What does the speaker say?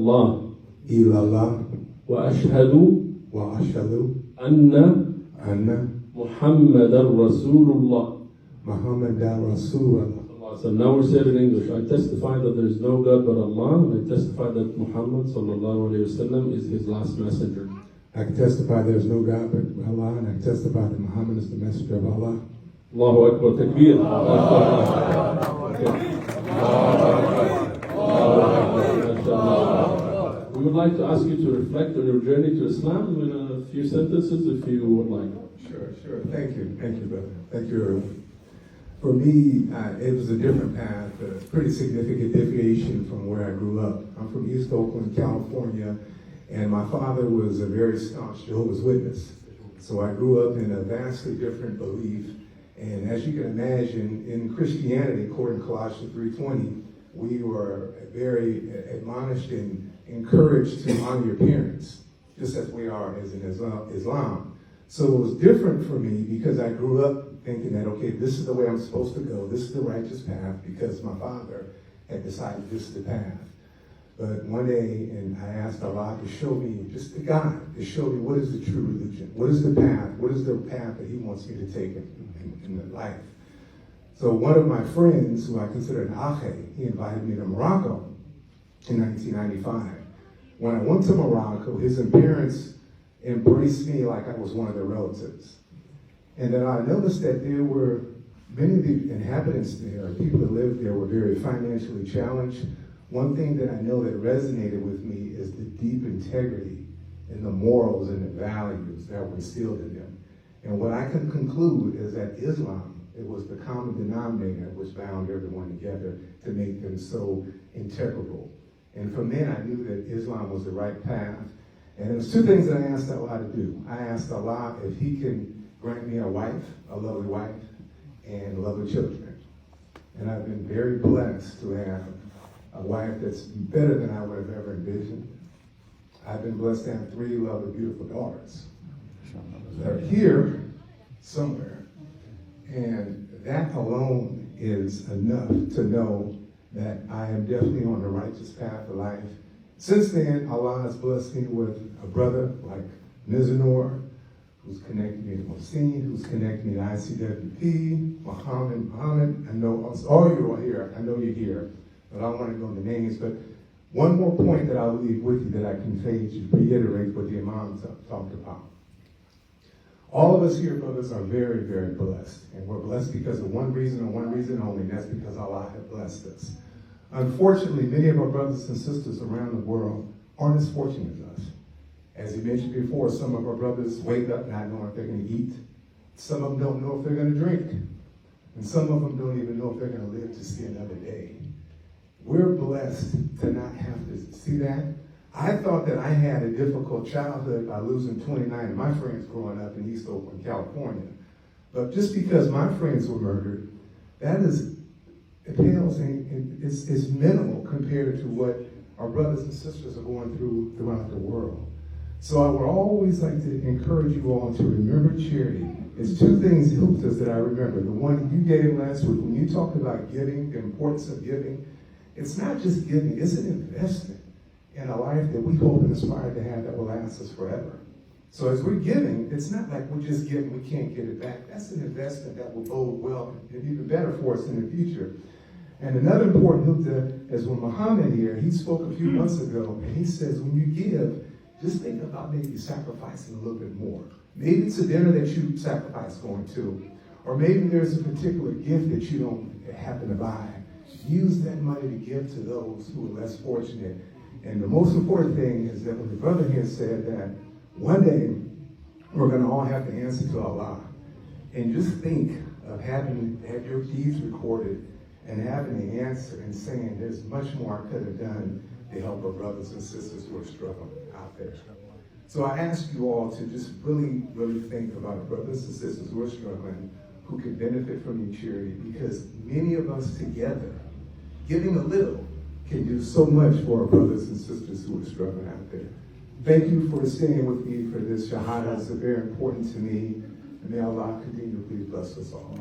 الله إلا الله وأشهد وأشهد أن أن محمدا رسول الله. محمدا رسول الله. So now we're saying in English, I testify that there is no God but Allah, and I testify that Muhammad sallallahu alayhi wasallam is his last messenger. I can testify there is no God but Allah, and I can testify that Muhammad is the messenger of Allah. Allahu Akbar, takbir. We would like to ask you to reflect on your journey to Islam in a few sentences if you would like. Sure. Thank you, brother. Thank you, everyone. For me, it was a different path, a pretty significant deviation from where I grew up. I'm from East Oakland, California, and my father was a very staunch Jehovah's Witness. So I grew up in a vastly different belief. And as you can imagine, in Christianity, according to Colossians 3:20, we were very admonished and encouraged to honor your parents, just as we are as in Islam. So it was different for me because I grew up thinking that, okay, this is the way I'm supposed to go. This is the righteous path because my father had decided this is the path. But one day, and I asked Allah to show me, just the God, to show me what is the true religion. What is the path? What is the path that he wants me to take in life? So one of my friends, who I consider an akhe, he invited me to Morocco in 1995. When I went to Morocco, his parents embraced me like I was one of their relatives. And then I noticed that there were many of the inhabitants there, people that lived there, were very financially challenged. One thing that I know that resonated with me is the deep integrity and the morals and the values that were instilled in them. And what I can conclude is that Islam, it was the common denominator which bound everyone together to make them so integral. And from then I knew that Islam was the right path. And there was two things that I asked Allah to do. I asked Allah if he can grant me a wife, a lovely wife, and lovely children. And I've been very blessed to have a wife that's better than I would have ever envisioned. I've been blessed to have 3 lovely, beautiful daughters. They're here somewhere. And that alone is enough to know that I am definitely on the righteous path of life. Since then, Allah has blessed me with a brother like Mizanor, who's connected me to Mohsin, who's connected me to ICWP, Muhammad. I know all you are here. I know you're here, but I don't want to go into names. But one more point that I'll leave with you that I can reiterate what the Imam talked about. All of us here, brothers, are very, very blessed. And we're blessed because of one reason and one reason only, and that's because Allah has blessed us. Unfortunately, many of our brothers and sisters around the world aren't as fortunate as us. As he mentioned before, some of our brothers wake up not knowing if they're going to eat. Some of them don't know if they're going to drink. And some of them don't even know if they're going to live to see another day. We're blessed to not have to see that. I thought that I had a difficult childhood by losing 29 of my friends growing up in East Oakland, California. But just because my friends were murdered, it pales and it's minimal compared to what our brothers and sisters are going through throughout the world. So I would always like to encourage you all to remember charity. It's 2 things helped us that I remember. The one you gave last week, when you talked about giving, the importance of giving, it's not just giving, it's an investment in a life that we hope and aspire to have that will last us forever. So as we're giving, it's not like we're just giving, we can't get it back. That's an investment that will bode well and even better for us in the future. And another important hukta is when Muhammad here, he spoke a few months ago, and he says, when you give, just think about maybe sacrificing a little bit more. Maybe it's a dinner that you sacrifice going to, or maybe there's a particular gift that you don't happen to buy. Use that money to give to those who are less fortunate. And the most important thing is that when the brother here said that one day we're going to all have to answer to Allah, and just think of having your deeds recorded and having the answer and saying there's much more I could have done to help our brothers and sisters who are struggling out there. So I ask you all to just really, really think about our brothers and sisters who are struggling, who can benefit from your charity, because many of us together, giving a little, can do so much for our brothers and sisters who are struggling out there. Thank you for staying with me for this Shahada. It's very important to me. And may Allah continue to please bless us all.